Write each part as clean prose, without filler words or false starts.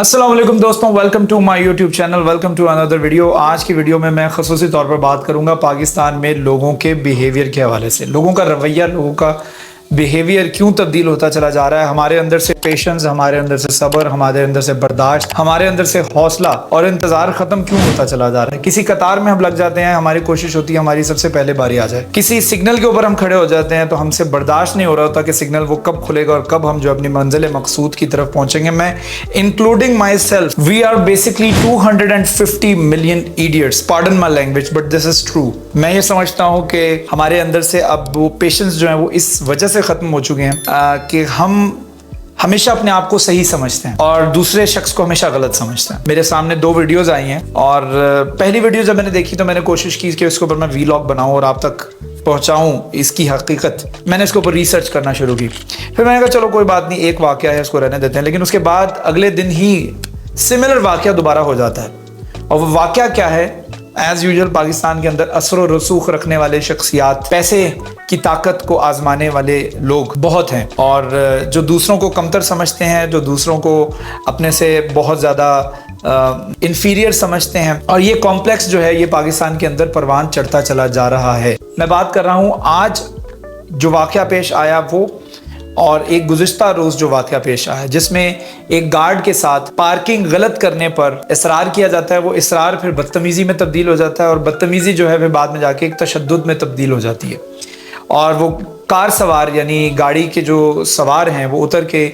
अस्सलाम वालेकुम दोस्तों, welcome to my YouTube channel, welcome to another video. आज की वीडियो में मैं ख़ुसूसी तौर पर बात करूंगा पाकिस्तान में लोगों के बिहेवियर के हवाले से। लोगों का रवैया, लोगों का बिहेवियर क्यों तब्दील होता चला जा रहा है। हमारे अंदर से पेशेंस, हमारे अंदर से सब्र, हमारे अंदर से बर्दाश्त, हमारे अंदर से हौसला और इंतजार खत्म क्यों होता चला जा रहा है। किसी कतार में हम लग जाते हैं, हमारी कोशिश होती है हमारी सबसे पहले बारी आ जाए। किसी सिग्नल के ऊपर हम खड़े हो जाते हैं तो हमसे बर्दाश्त नहीं हो रहा होता कि सिग्नल वो कब खुलेगा और कब हम जो अपनी मंजिल मकसूद की तरफ पहुंचेंगे। मैं including myself, we are basically 250 million idiots, pardon my language but this is true. मैं ये समझता हूँ कि हमारे अंदर से अब वो पेशेंस जो है वो इस वजह से खत्म हो चुके हैं कि हम हमेशा अपने आप को सही समझते हैं और दूसरे शख्स को हमेशा गलत समझते हैं। मेरे सामने 2 वीडियोस आई हैं और पहली वीडियो जब मैंने देखी तो मैंने कोशिश की कि उसके ऊपर मैं वीलॉग बनाऊं और आप तक पहुंचाऊं इसकी हकीकत। मैंने इसके ऊपर रिसर्च करना शुरू की। फिर मैंने कहा चलो कोई बात नहीं, एक वाकया है, इसको रहने देते हैं। लेकिन उसके बाद अगले दिन ही सिमिलर वाकया दोबारा हो जाता है। और वो वाकया क्या है? एज यूजुअल पाकिस्तान के अंदर असर और रसूख रखने वाले शख्सियात, पैसे की ताकत को आजमाने वाले लोग बहुत हैं और जो दूसरों को कमतर समझते हैं, जो दूसरों को अपने से बहुत ज़्यादा इंफीरियर समझते हैं। और ये कॉम्प्लेक्स जो है ये पाकिस्तान के अंदर परवान चढ़ता चला जा रहा है। मैं बात कर रहा हूँ आज जो वाकया पेश आया वो, और एक गुज़िश्ता रोज़ जो वाक़या पेश आया जिसमें एक गार्ड के साथ पार्किंग गलत करने पर इसरार किया जाता है। वो इसरार फिर बदतमीज़ी में तब्दील हो जाता है और बदतमीज़ी जो है फिर बाद में जाके एक तशद्दुद में तब्दील हो जाती है। और वो कार सवार यानी गाड़ी के जो सवार हैं वो उतर के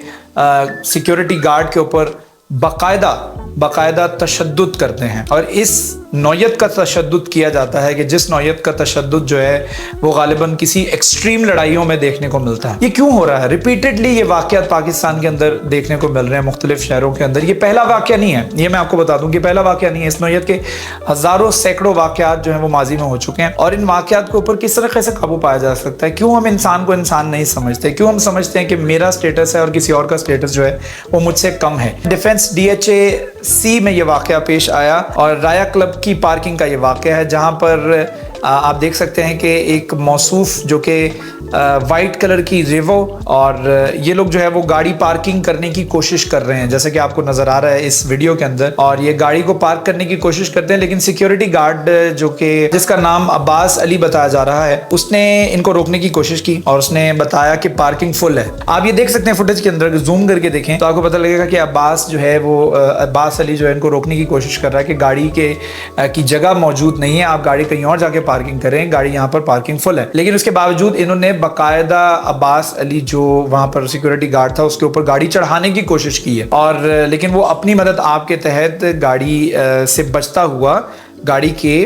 सिक्योरिटी गार्ड के ऊपर बाकायदा तशद्दुद करते हैं। और इस नौयत का तशद्दुद किया जाता है कि जिस नौयत का तशद्दुद जो है वो गालिबन किसी एक्सट्रीम लड़ाइयों में देखने को मिलता है। ये क्यों हो रहा है? रिपीटेडली ये वाक़यात पाकिस्तान के अंदर देखने को मिल रहे हैं, मुख्तलिफ शहरों के अंदर। ये पहला वाक़या नहीं है, ये मैं आपको बता दूं कि पहला वाक़या नहीं है। इस नौयत के हज़ारों सैकड़ों वाक़यात जो हैं वो माजी में हो चुके हैं। और इन वाक़यात के ऊपर किस तरह से काबू पाया जा सकता है? क्यों हम इंसान को इंसान नहीं समझते? क्यों हम समझते हैं कि मेरा स्टेटस है और किसी और का स्टेटस जो है वो मुझसे कम है? डिफेंस DHAC में ये वाक़या पेश आया और राया क्लब की पार्किंग का ये वाक़या है जहां पर आप देख सकते हैं कि एक मौसूफ जो कि वाइट कलर की रिवो, और ये लोग जो है वो गाड़ी पार्किंग करने की कोशिश कर रहे हैं जैसे कि आपको नजर आ रहा है इस वीडियो के अंदर। और ये गाड़ी को पार्क करने की कोशिश करते हैं लेकिन सिक्योरिटी गार्ड जो कि जिसका नाम अब्बास अली बताया जा रहा है उसने इनको रोकने की कोशिश की और उसने बताया कि पार्किंग फुल है। आप ये देख सकते हैं फुटेज के अंदर, जूम करके देखें तो आपको पता लगेगा कि अब्बास जो है वो अब्बास अली जो है इनको रोकने की कोशिश कर रहा है कि गाड़ी की जगह मौजूद नहीं है, आप गाड़ी कहीं और जाके पार्किंग करें, गाड़ी यहाँ पर पार्किंग फुल है। लेकिन उसके बावजूद इन्होंने बाकायदा अब्बास अली जो वहां पर सिक्योरिटी गार्ड था उसके ऊपर गाड़ी चढ़ाने की कोशिश की है। और लेकिन वो अपनी मदद आपके तहत गाड़ी से बचता हुआ गाड़ी के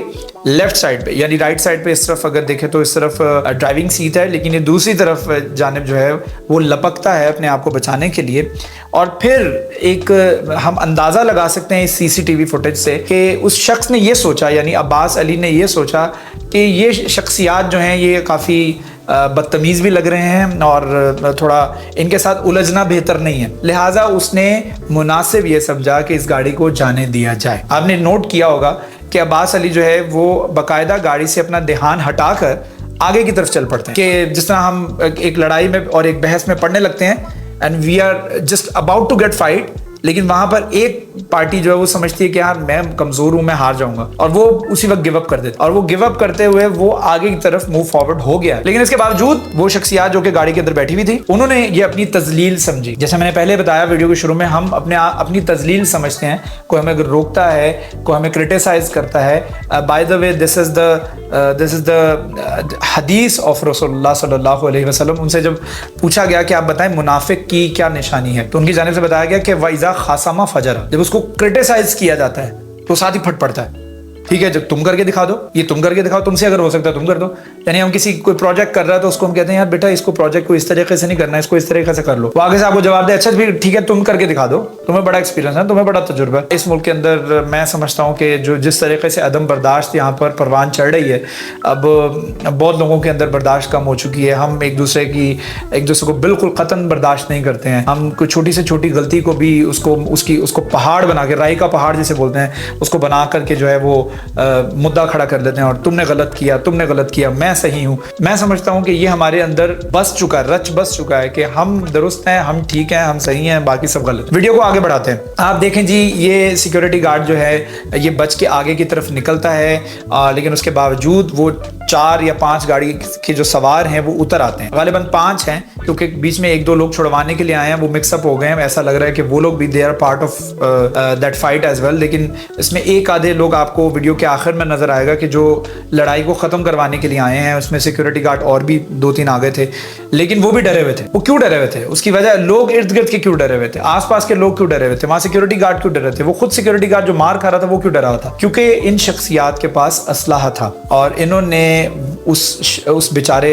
लेफ्ट साइड पे यानी राइट साइड पे इस तरफ अगर देखें तो इस तरफ ड्राइविंग सीट है, लेकिन ये दूसरी तरफ जानिब जो है वो लपकता है अपने आप को बचाने के लिए। और फिर एक हम अंदाज़ा लगा सकते हैं इस CCTV फुटेज से कि उस शख्स ने ये सोचा, यानी अब्बास अली ने ये सोचा कि ये शख्सियात जो हैं ये काफ़ी बदतमीज़ भी लग रहे हैं और थोड़ा इनके साथ उलझना बेहतर नहीं है। लिहाजा उसने मुनासिब ये समझा कि इस गाड़ी को जाने दिया जाए। आपने नोट किया होगा कि अब्बास अली जो है वो बाकायदा गाड़ी से अपना ध्यान हटाकर आगे की तरफ चल पड़ते हैं कि जिस तरह हम एक लड़ाई में और एक बहस में पढ़ने लगते हैं and we are just about to get fight, लेकिन वहां पर एक पार्टी जो है वो समझती है कि यार मैं कमजोर हूं, मैं हार जाऊंगा, और वो उसी वक्त गिव अप कर देते। और वो गिव अप करते हुए वो आगे की तरफ मूव फॉरवर्ड हो गया। लेकिन इसके बावजूद वो शख्सियात जो कि गाड़ी के अंदर बैठी हुई थी उन्होंने ये अपनी तजलील समझी। जैसे मैंने पहले बताया वीडियो के शुरू में, हम अपनी तजलील समझते हैं। कोई हमें अगर रोकता है, कोई हमें क्रिटिसाइज करता है। By the way this is the हदीस ऑफ रसूलुल्लाह सल्लल्लाहु अलैहि वसल्लम। उनसे जब पूछा गया कि आप बताएं मुनाफिक की क्या निशानी है, तो उनकी जानिब से बताया गया कि वइज़ा खासमा फजरा, जब उसको क्रिटिसाइज किया जाता है तो साथ ही फट पड़ता है। ठीक है, जब तुम करके दिखा दो, ये तुम करके दिखाओ, तुमसे अगर हो सकता है तुम कर दो। यानी हम किसी कोई प्रोजेक्ट कर रहा है तो उसको हम कहते हैं यार बेटा इसको प्रोजेक्ट को इस तरीके से नहीं करना है, इसको इस तरीके से कर लो। वो आगे से आपको जवाब दे अच्छा भी ठीक है तुम करके दिखा दो, तुम्हें बड़ा एक्सपीरियंस है, तुम्हें बड़ा तजुर्बा है। इस मुल्क के अंदर मैं समझता हूँ कि जो जिस तरीके से अदम बर्दाश्त यहाँ पर परवान चढ़ रही है, अब बहुत लोगों के अंदर बर्दाश्त कम हो चुकी है। हम एक दूसरे को बिल्कुल कतन बर्दाश्त नहीं करते हैं। हम कोई छोटी से छोटी गलती को भी उसको पहाड़ बना के, राई का पहाड़ जिसे बोलते हैं, उसको बना करके जो है वो मुद्दा खड़ा कर देते हैं और तुमने गलत किया, मैं सही हूँ। मैं समझता हूँ कि ये हमारे अंदर बस चुका है कि हम दुरुस्त हैं, हम ठीक हैं, हम सही हैं, बाकी सब गलत। वीडियो को आगे बढ़ाते हैं। आप देखें जी, ये सिक्योरिटी गार्ड जो है ये बच के आगे की तरफ निकलता है, लेकिन उसके बावजूद वो 4 या 5 गाड़ी के जो सवार हैं वो उतर आते हैं। गालिबन 5 हैं, क्योंकि बीच में 1-2 लोग छुड़वाने के लिए आए हैं, वो मिक्सअप हो गए हैं। ऐसा लग रहा है कि वो लोग भी they are part of that fight as well. लेकिन इसमें एक आधे लोग आपको वीडियो के आखिर में नजर आएगा कि जो लड़ाई को खत्म करवाने के लिए आए हैं। उसमें सिक्योरिटी गार्ड और भी 2-3 आ गए थे, लेकिन वो भी डरे हुए थे। वो क्यों डरे हुए थे? उसकी वजह, लोग इर्द गिर्द के क्यों डरे हुए थे, आसपास के लोग क्यों डरे हुए थे, वहां सिक्योरिटी गार्ड क्यों डरे थे, वो खुद सिक्योरिटी गार्ड जो मार खा रहा था वो क्यों डरा हुआ था? क्योंकि इन शख्सियात के पास असलाहा था और इन्होंने उस बेचारे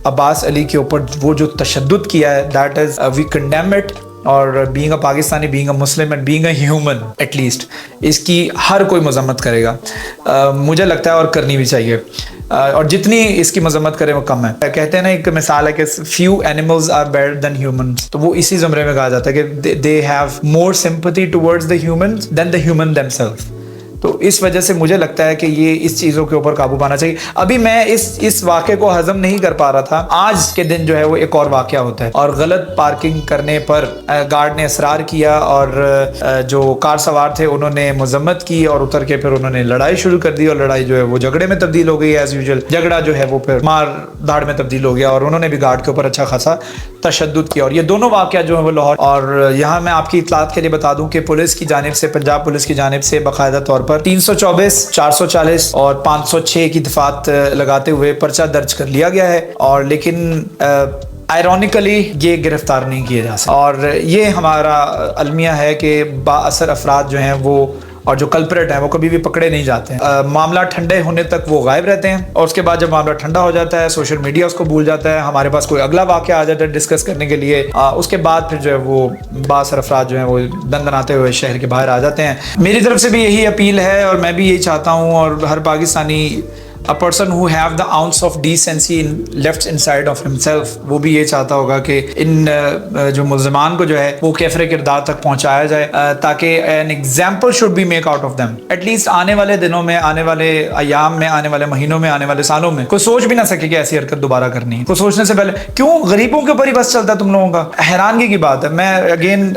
अब्बास अली के ऊपर वो जो तशद्दुद किया है, that is we condemn it. और being a Pakistani, being a Muslim and being a human at least, इसकी हर कोई मजम्मत करेगा, मुझे लगता है, और करनी भी चाहिए। और जितनी इसकी मजम्मत करें वो कम है। कहते हैं ना, एक मिसाल है कि few animals are better than humans, तो वो इसी ज़मरे में कहा जाता है कि they have more sympathy towards the humans than the human themselves. तो इस वजह से मुझे लगता है कि ये इस चीज़ों के ऊपर काबू पाना चाहिए। अभी मैं इस वाक़े को हजम नहीं कर पा रहा था। आज के दिन जो है वो एक और वाक़या होता है और गलत पार्किंग करने पर गार्ड ने इसरार किया और जो कार सवार थे उन्होंने मजम्मत की और उतर के फिर उन्होंने लड़ाई शुरू कर दी और लड़ाई जो है वो झगड़े में तब्दील हो गई। एज यूजुअल झगड़ा जो है वो फिर मार धाड़ में तब्दील हो गया और उन्होंने भी गार्ड के ऊपर अच्छा खासा तशद्दुद किया। और ये दोनों वाक़या जो है वो लाहौर, और यहाँ मैं आपकी इत्तलात के लिए बता दूं कि पुलिस की जानिब से, पंजाब पुलिस की जानिब से बाकायदा तौर पर 324, 440 और 506 की दफात लगाते हुए पर्चा दर्ज कर लिया गया है। और लेकिन आयरॉनिकली ये गिरफ्तार नहीं किए जा सकते। और ये हमारा अलमिया है कि बाअसर अफराद जो हैं वो, और जो कल्प्रेट हैं वो कभी भी पकड़े नहीं जाते हैं। मामला ठंडे होने तक वो गायब रहते हैं और उसके बाद जब मामला ठंडा हो जाता है, सोशल मीडिया उसको भूल जाता है, हमारे पास कोई अगला वाक़या आ जाता है डिस्कस करने के लिए, उसके बाद फिर जो है वो बासर अफराद जो है वो दंदनाते हुए शहर के बाहर आ जाते हैं। मेरी तरफ से भी यही अपील है और मैं भी यही चाहता हूँ, और हर Pakistani, a person who have the ounce of decency left inside of himself, वो भी ये चाहता होगा कि इन जो मुल्ज़िमान को जो है वो कैफरे किरदार तक पहुंचाया जाए, ताकि an example should be make out of them। At least आने वाले दिनों में, आने वाले अयाम में, आने वाले महीनों में, आने वाले सालों में कोई सोच भी ना सके कि ऐसी हरकत दोबारा करनी है। कोई सोचने से पहले क्यों गरीबों के ऊपर ही बस चलता है तुम लोगों का? हैरानगी की बात है। मैं अगेन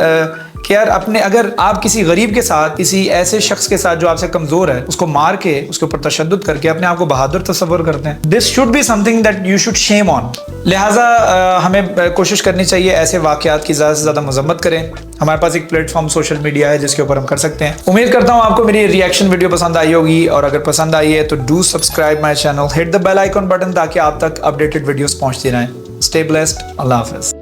कि यार अपने, अगर आप किसी गरीब के साथ, किसी ऐसे शख्स के साथ जो आपसे कमजोर है, उसको मार के, उसके ऊपर तशद्दुद करके अपने आप को बहादुर तस्वर करते हैं, this should be something that you should shame on. लिहाजा हमें कोशिश करनी चाहिए ऐसे वाक़यात की ज़्यादा से ज़्यादा मजम्मत करें। हमारे पास एक प्लेटफॉर्म सोशल मीडिया है जिसके ऊपर हम कर सकते हैं। उम्मीद करता हूँ आपको मेरी रिएक्शन वीडियो पसंद आई होगी, और अगर पसंद आई है तो do subscribe my channel, hit the bell icon button, ताकि आप तक अपडेटेड वीडियोस पहुँचती रहें। Stay blessed. अल्लाह हाफ़िज़।